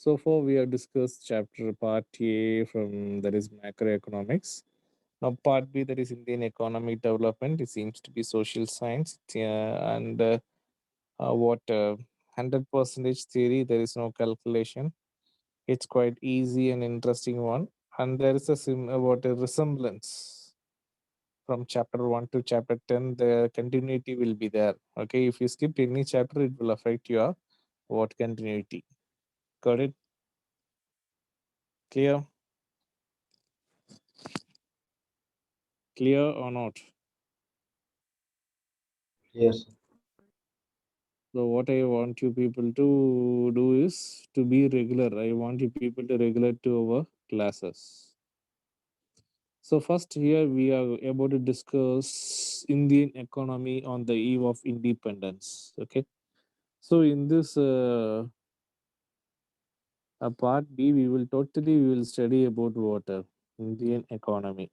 So far we have discussed chapter part A from that is macroeconomics. Now part B that is Indian economic development. It seems to be social science. Yeah, and what 100% theory. There is no calculation. It's quite easy and interesting one. And there is a what a resemblance from chapter 1 to chapter 10. The continuity will be there. Okay, if you skip any chapter, it will affect your what continuity. Got it? Clear? Clear or not? Yes, sir. So what I want you people to do is to be regular. I want you people to regular to our classes. So first here we are about to discuss Indian economy on the eve of independence. Okay. So in this part B, we will study about water, Indian economy.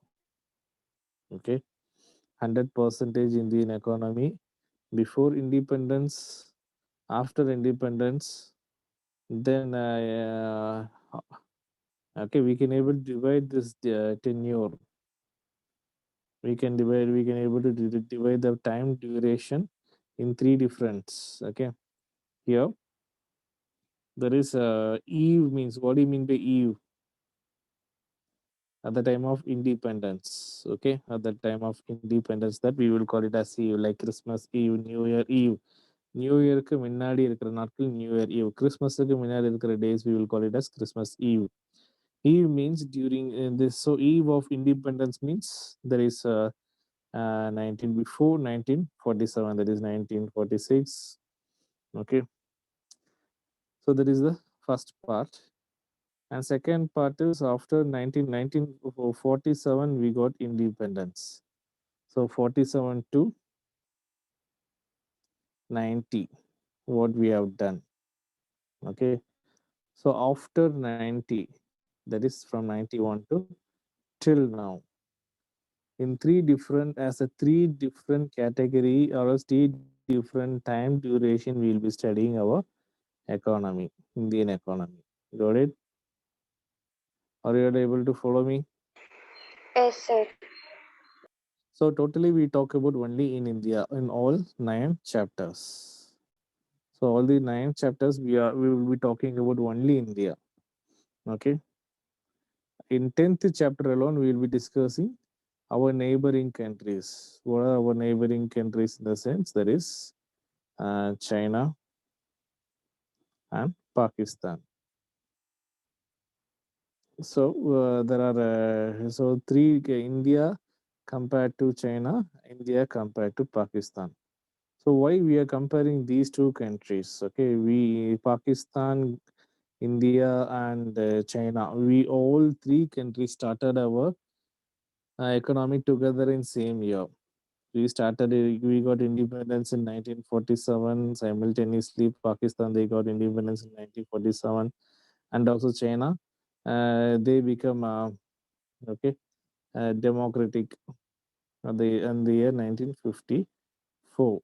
Okay. 100% Indian economy before independence, after independence, then okay, we can able to divide this tenure. We can able to divide the time duration in three different. Okay, here there is eve means what do you mean by eve? At the time of independence. Okay, at the time of independence, that we will call it as eve, like Christmas Eve, New Year Eve. New இயருக்கு முன்னாடி இருக்கிற நாட்கள் new year eve, கிறிஸ்மஸுக்கு முன்னாடி இருக்கிற days we will call it as Christmas Eve. Eve means during this. So eve of independence means there is 19 before 1947, that is 1946. Okay, so that is the first part. And second part is after 1947 we got independence. So 47 to 90 what we have done. Okay, so after 90, that is from 91 to till now, in three different as a three different category or a three different time duration we will be studying our economy, Indian economy. Got it? Are you able to follow me? Yes, sir. So totally we talk about only in India in all 9 chapters. So all the 9 chapters we will be talking about only India. Okay. In 10th chapter alone we will be discussing our neighboring countries. What are our neighboring countries in the sense that is China and Pakistan. So there are so three India compared to China, India compared to Pakistan. So why we are comparing these two countries? Okay, we Pakistan, India, and China. We all three countries started our economic together in same year. We got independence in 1947. Simultaneously, Pakistan they got independence in 1947, and also China. They become okay democratic in the year 1954.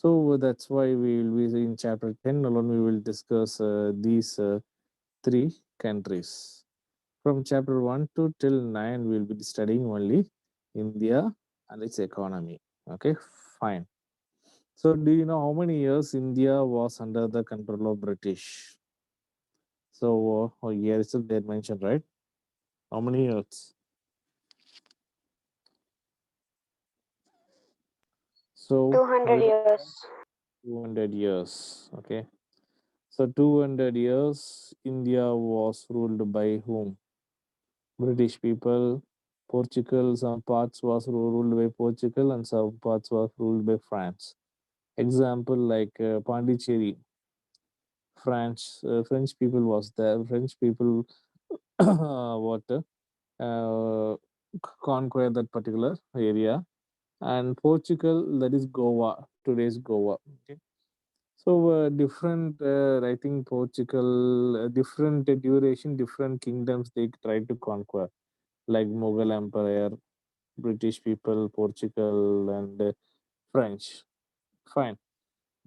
So that's why we will be in chapter 10 alone. We will discuss these three countries. From chapter 1 to till 9, we will be studying only India and its economy. Okay, fine. So, do you know how many years India was under the control of British? So, here is there mentioned, right? How many years? So, 200 years. 200 years. Okay. So, 200 years, India was ruled by whom? British people. Portugal, some parts was ruled by Portugal and some parts was ruled by France. Example like Pondicherry, French people was there. French people what conquer that particular area, and Portugal, that is Goa, today's Goa. Okay. So different, I think Portugal, different duration, different kingdoms they tried to conquer, like Mughal Empire, British people, Portugal, and French. Fine.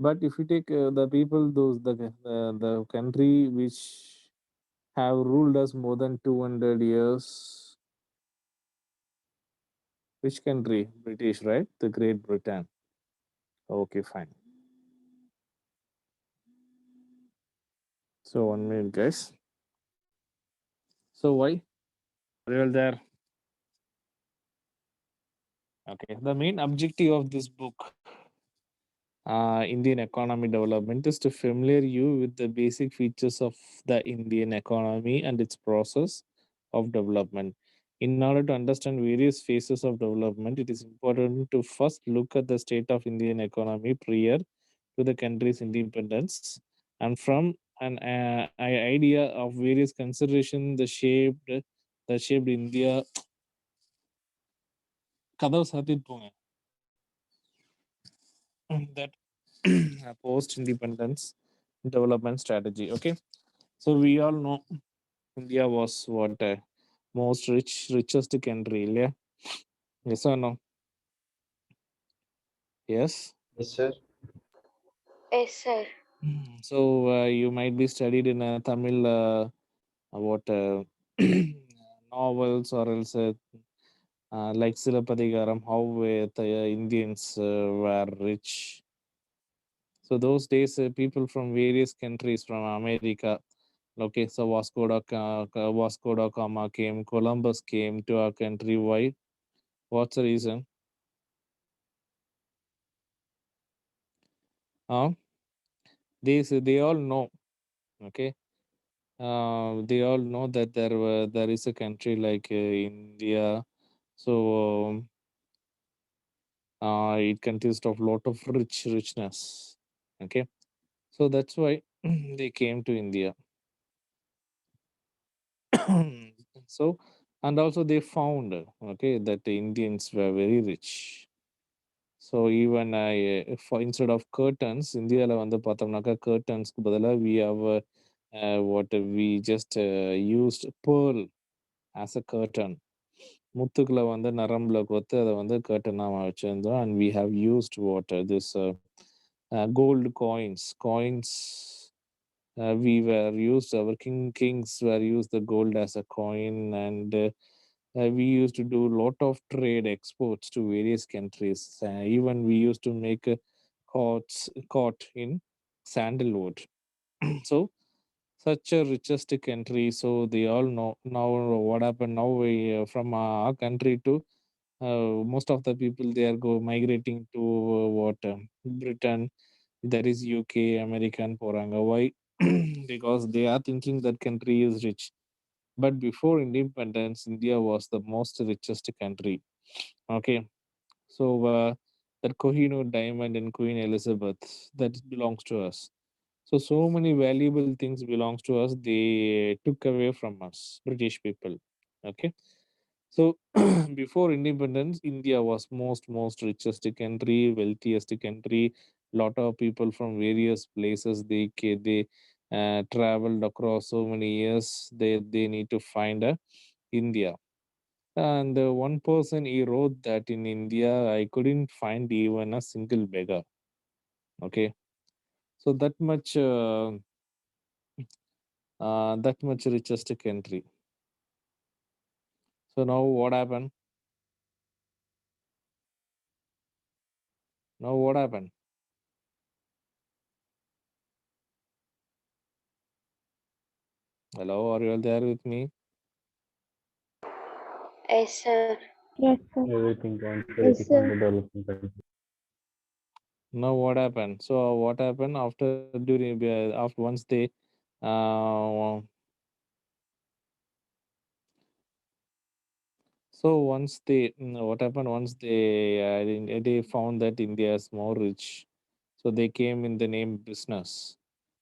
But if you take the people, the country which have ruled us more than 200 years, which country? British, right? The Great Britain. Okay, fine. So 1 minute, guys. So why? Real there. Okay. The main objective of this book, Indian Economy Development, is to familiar you with the basic features of the Indian economy and its process of development. In order to understand various phases of development, it is important to first look at the state of Indian economy prior to the country's independence, and from an idea of various consideration the shaped India. கதவு சாத்திட்டு போங்க. That post independence development strategy. Okay, so we all know India was what most richest country, yeah? Yes or no? Yes. Yes, sir. Yes, sir. So you might be studied in a Tamil what novels, or else like Silapadikaram, how the Indians were rich. So those days, people from various countries from America, okay, so Vasco da Gama came, Columbus came to our country. Why? What's the reason? Uh, they all know, okay. They all know that there is a country like India. So it consists of lot of richness. Okay, so that's why they came to India. So, and also they found, okay, that the Indians were very rich. So even for instead of curtains, இந்தியால வந்து பார்த்தோம்னாக்கா curtainsக்கு பதிலா we have what we just used pearl as a curtain. முத்துக்களை வந்து நரம்புல கோத்து அதை வந்து கர்டனாக வச்சிருந்தோம். And we have used what this gold coins. We were used, our kings were used the gold as a coin. And we used to do lot of trade exports to various countries. Even we used to make court in sandalwood. So such a richest country. So they all know now what happened. Now we from our country to most of the people, they are go migrating to what Britain, that is UK, American poranga. Why? Because they are thinking that country is rich. But before independence, India was the most richest country. Okay, so that Kohinoor diamond and Queen Elizabeth, that belongs to us. So many valuable things belongs to us. They took away from us, British people. Okay, so before independence, India was most richest country, wealthiest country. Lot of people from various places, they traveled across so many years. They need to find a India. And one person, he wrote that in India I couldn't find even a single beggar. Okay, so that much richest country. So now what happened? Now what happened? Hello, are you all there with me? Yes, sir. Yes, sir. Everything gone, sir. It Yes, is sir. under development country. Now what happened? So what happened after during after once they uh, what happened once they found that India is more rich, so they came in the name business.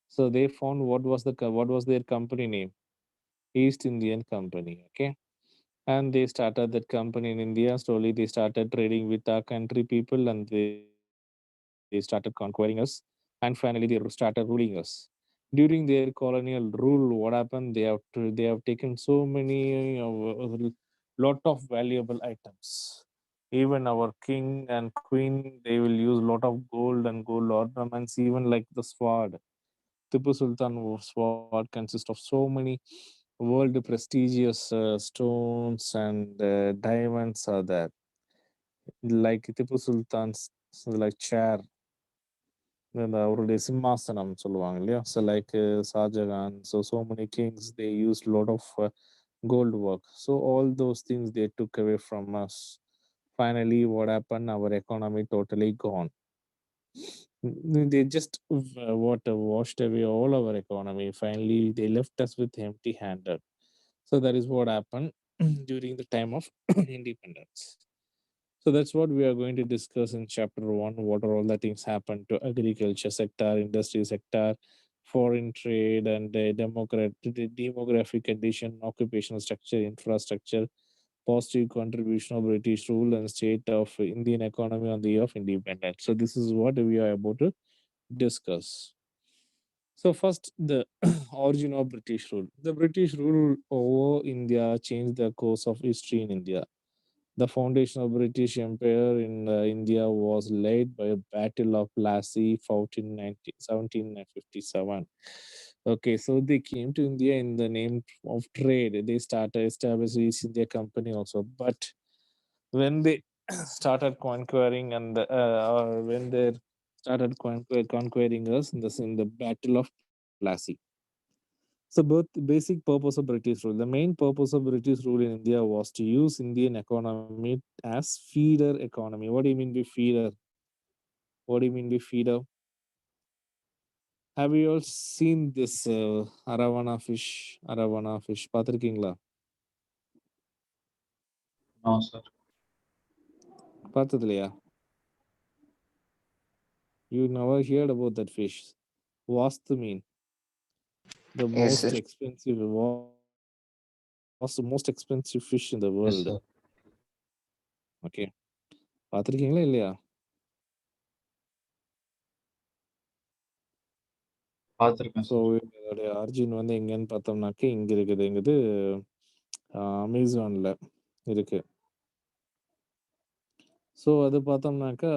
So they found what was their company name? East Indian Company. Okay, and they started that company in India. Slowly they started trading with our country people, and they started conquering us, and finally they started ruling us. During their colonial rule, what happened? They have taken so many lot of valuable items. Even our king and queen, they will use a lot of gold and gold ornaments, even like the sword. Tipu Sultan sword consists of so many world prestigious stones and diamonds are there. Like Tipu Sultan's like chair, அவருடைய சிம்மாசனம் சொல்லுவாங்க இல்லையா? So like Shahjahan, so many kings they used a lot of gold work. So all those things they took away from us. Finally, what happened? Our economy totally gone. They just washed away all our economy. Finally, they left us with empty-handed. So that is what happened during the time of independence. So that's what we are going to discuss in chapter one. What are all the things happened to agriculture sector, industry sector, foreign trade, and demographic condition, occupational structure, infrastructure, positive contribution of British rule and state of Indian economy on the year of independence. So this is what we are about to discuss. So first, the origin of British rule. The British rule over India changed the course of history in India. The foundation of British Empire in India was laid by a Battle of Plassey, 1757. Okay, so they came to India in the name of trade. They started established East India Company also, but when they started conquering and when they started conquering us in the Battle of Plassey. So, both basic purpose of British rule. The main purpose of British rule in India was to use Indian economy as feeder economy. What do you mean by feeder? What do you mean by feeder? Have you all seen this aravana fish? Aravana fish, பார்த்திருக்கீங்களா? No, sir. பார்த்ததில்லையா? You never heard about that fish. What's the mean? The Yes, most sir. expensive, was the most expensive fish in the world. Yes, sir. Okay. பார்த்திருக்கீங்களா இல்லையா? பார்த்துருக்கேன் so sir. இதோடைய origin வந்து எங்கன்னு பார்த்தோம்னாக்க இங்கே இருக்குது எங்குது அமேசானில் இருக்கு. ஸோ அது பார்த்தோம்னாக்கா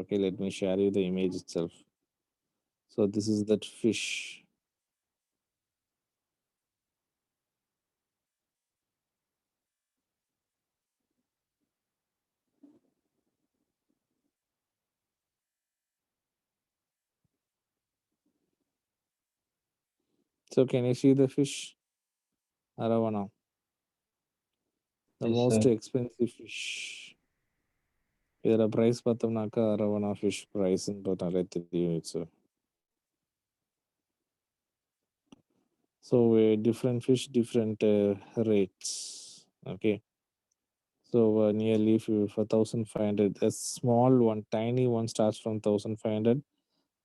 okay let me share you the image it self. So this is that fish. So can you see the fish? Aravana. The Yes, most sir. expensive fish. இதோட ப்ரைஸ் பார்த்தோம்னாக்கா அரவணா ஃபிஷ் ப்ரைஸ்ன்னு பார்த்தாலே தெரியும். It's so different fish different rates. Okay. So nearly for 1,500. A small one, tiny one starts from 1,500,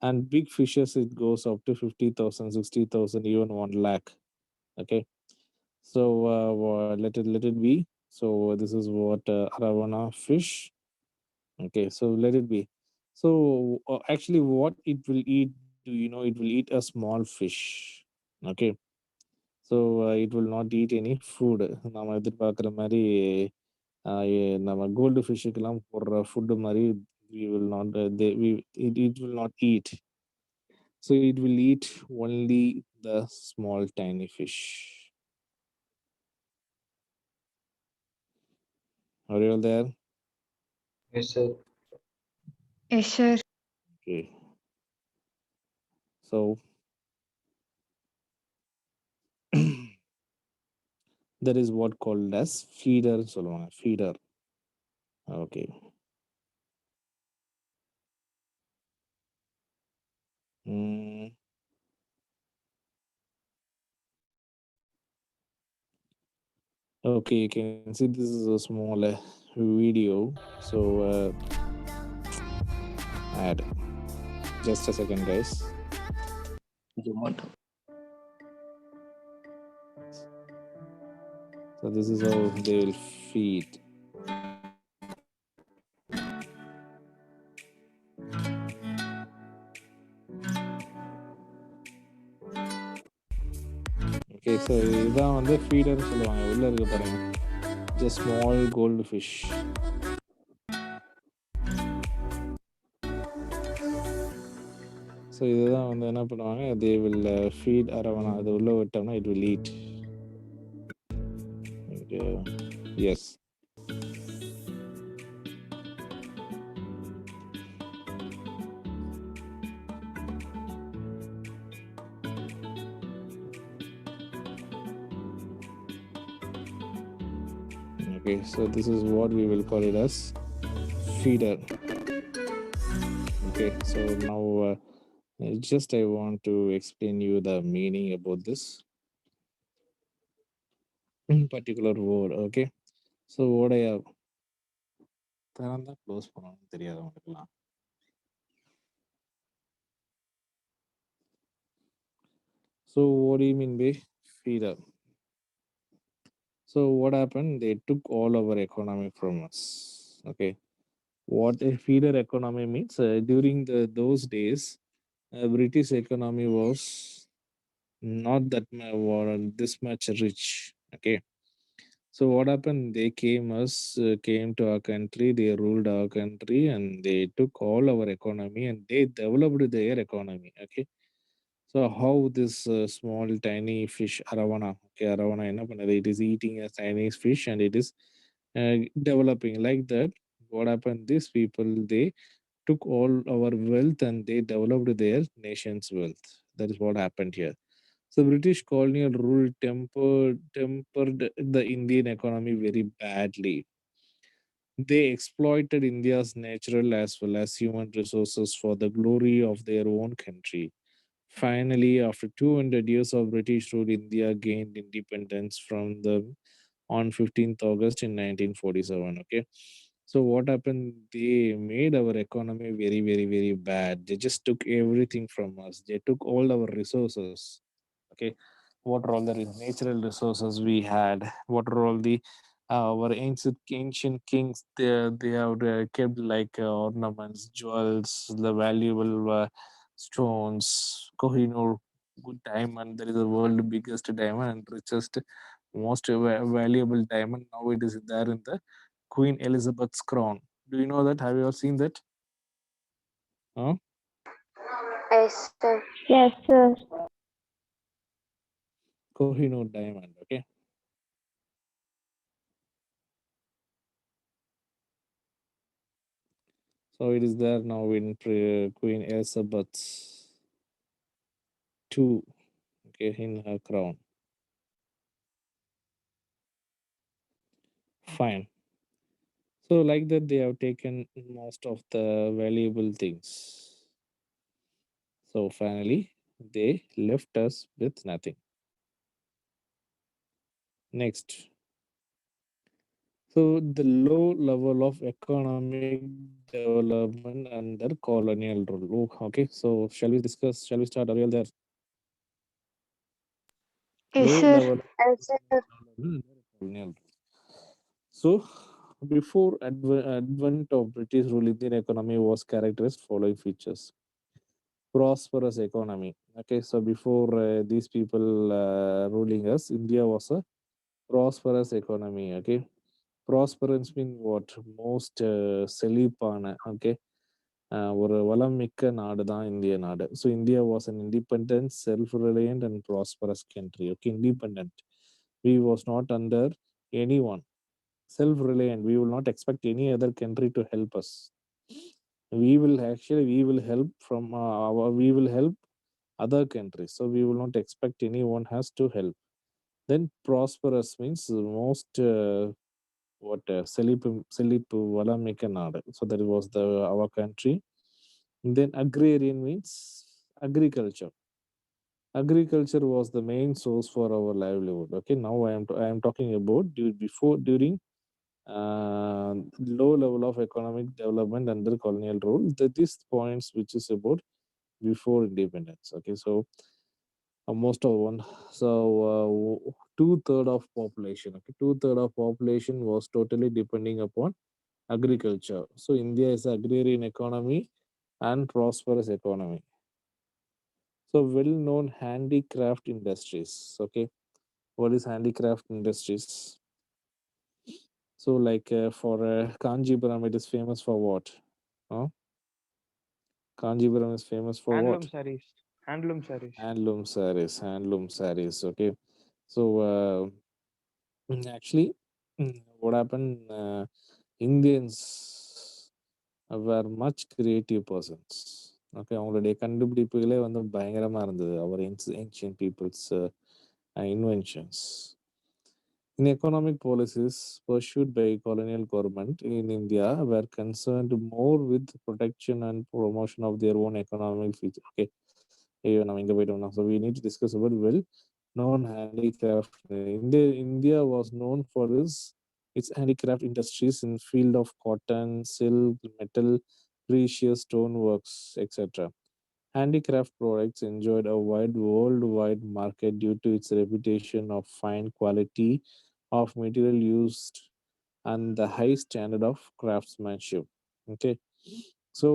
and big fishes it goes up to 50,000, 60,000, even 1 lakh. Okay, so let it be. So this is what aravana fish. Okay, so let it be. So actually, what it will eat? Do you know? It will eat a small fish. Okay, so it will not eat any food. நாம எதிர்பார்க்குற மாதிரி நம்ம gold ஃபிஷ்ஷுக்கெல்லாம் போடுற food மாதிரி we will not it will not eat. So it will eat only the small tiny fish. Are you all there? Yes, sir. Yes, sir. Okay. So that is what called as feeder சொல்லுவாங்க feeder. Okay. Mm. Okay, you can see this is a small video. So add. Just a second, guys. So this is how they will feed. Okay, so இதான் வந்து ஃபீடர்னு சொல்லுவாங்க. உள்ள இருக்க பாருங்க. just small goldfish. So இதுதான் வந்து என்ன பண்ணுவாங்க, தே வில் ஃபீட் அரவணா. அது உள்ளே விட்டோம்னா it will eat. Yes. Okay, so this is what we will call it as feeder. Okay, so now just I want to explain you the meaning about this particular word. Okay, so what I have திறந்தா close பண்ணணும்னு தெரியாது உங்களுக்குலாம். So what do you mean by feeder? So what happened? They took all our economy from us. Okay, what a feeder economy means, during those days, British economy was not that this much rich. Okay, so what happened? They came to our country, they ruled our country, and they took all our economy and they developed their economy. Okay, so how this small tiny fish aravana, okay, aravana enna பண்ணுது, it is eating a Chinese fish and it is developing like that. What happened? These people, they took all our wealth and they developed their nation's wealth. That is what happened here. So British colonial rule tempered the Indian economy very badly. They exploited India's natural as well as human resources for the glory of their own country. Finally, after 200 years of British rule, India gained independence from them on 15th August in 1947. Okay. So what happened? They made our economy very, very, very bad. They just took everything from us. They took all our resources. Okay, what are all the natural resources we had? What are all the our ancient kings? They have kept like ornaments, jewels, the valuable stones, Kohinoor good diamond. That is the world biggest diamond and richest, most valuable diamond. Now it is there in the Queen Elizabeth's crown. Do you know that? Have you ever seen that? Huh? Yes, sir. Yes, sir. Kohinoor diamond. Okay. So it is there now in Queen Elizabeth's II, okay, in her crown. Fine. So like that, they have taken most of the valuable things. So finally, they left us with nothing. Next. So the low level of economic development under colonial rule. Oh, okay. So shall we discuss? Shall we start? Are you all there? Yes, Low sir. level of Yes, sir. development under colonial rule. So, before advent of British rule, Indian economy was characterized following features: prosperous economy. Okay, so before these people ruling us, India was a prosperous economy. Okay, prosperous mean what? Most செழிப்பான. Okay, ஒரு வளம் மிக்க நாடு தான் இந்திய நாடு. So India was an independent, self-reliant and prosperous country. Okay, independent. We was not under anyone. Self-reliant. We will not expect any other country to help us. We will help from we will help other countries. So we will not expect anyone has to help. Then prosperous means most what செழிப்பு வளமிக்க நாடு. So that was the our country. Then agrarian means agriculture. Agriculture was the main source for our livelihood. Okay, now I am talking about during low level of economic development under colonial rule. These points which is about before independence. Okay, so most of one. So two-third of population. Okay, two-third of population was totally depending upon agriculture. So India is agrarian economy and prosperous economy. So well-known handicraft industries. Okay, what is handicraft industries? So, like for Kanjipuram, it is famous for what? Huh? Kanjipuram is famous for what? Handloom sarees. Handloom sarees. Handloom sarees. Handloom sarees. Okay. So, actually, what happened? Indians were much creative persons. Okay, அவங்களுடைய கண்டுபிடிப்புகளே வந்து பயங்கரமா இருந்தது. Our ancient people's inventions. In economic policies pursued by colonial government in India were concerned more with protection and promotion of their own economic feature. Okay, ஐயோ நம்ம இங்க போயிட்டோம்னா, so we need to discuss about well-known handicraft. India was known for its handicraft industries in field of cotton, silk, metal, precious stoneworks, etc. Handicraft products enjoyed a wide worldwide market due to its reputation of fine quality of material used and the high standard of craftsmanship. Okay, so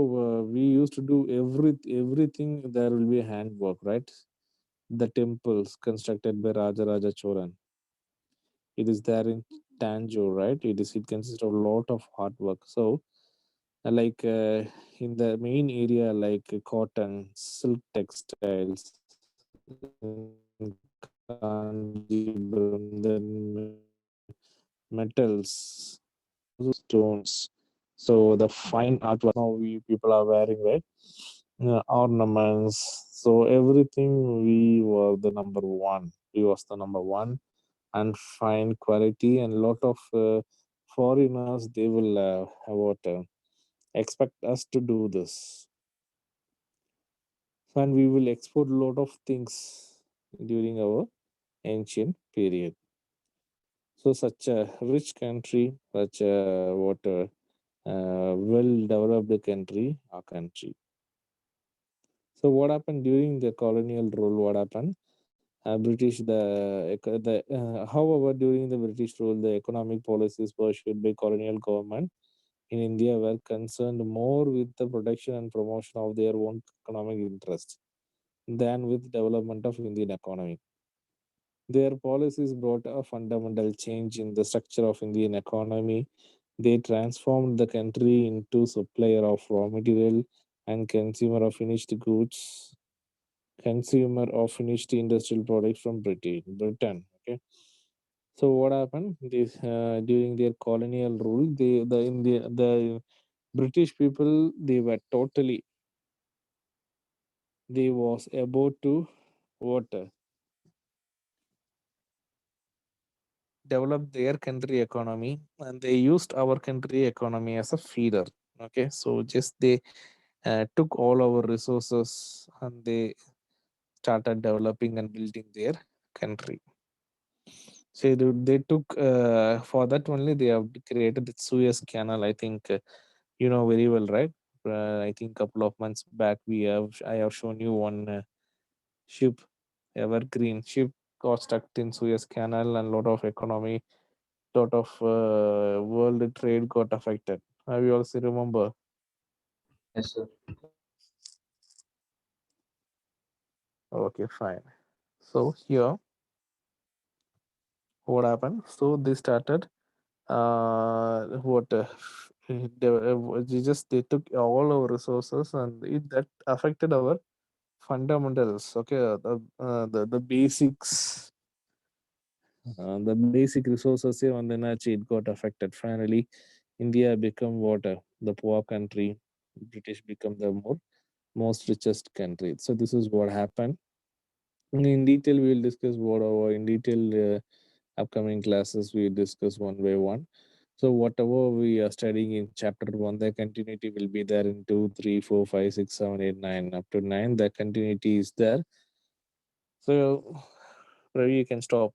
we used to do everything. There will be handwork, right? The temples constructed by Raja Choran, it is there in Tanjore, right? It consists of a lot of hard work. So like in the main area like cotton, silk textiles in Kanjipuram, then metals, stones. So the fine artwork now we people are wearing, right? Ornaments. So everything we were the number one. We was the number one, and fine quality, and a lot of foreigners they will what expect us to do this, and we will export a lot of things during our ancient period. So such a rich country, such a what well developed country, our country. So what happened during the colonial rule? What happened? British however during the British rule, the economic policies pursued by colonial government in India were concerned more with the protection and promotion of their own economic interests than with development of Indian economy. Their policies brought a fundamental change in the structure of Indian economy. They transformed the country into supplier of raw material and consumer of finished industrial products from Britain. Okay. So what happened? This during their colonial rule, the British people they were totally they was about to what develop their country economy, and they used our country economy as a feeder. Okay, so just they took all our resources and they started developing and building their country. So they took for that only they have created the Suez Canal. I think you know very well, right? I think couple of months back I have shown you one ship, evergreen ship, got stuck in Suez Canal, and lot of economy, lot of world trade got affected. Have you also remember? Yes, sir. Okay, fine. So here, what happened? So they started what they took all our resources, and that affected our fundamentals. Okay, the basics, the basic resources here on the nature it got affected. Finally, India become water, the poor country. British become the most richest country. So this is what happened. In detail, we will discuss what our in detail upcoming classes. We will discuss one by one. So whatever we are studying in chapter one, the continuity will be there in 2, 3, 4, 5, 6, 7, 8, 9 up to 9. The continuity is there. So Ravi, you can stop.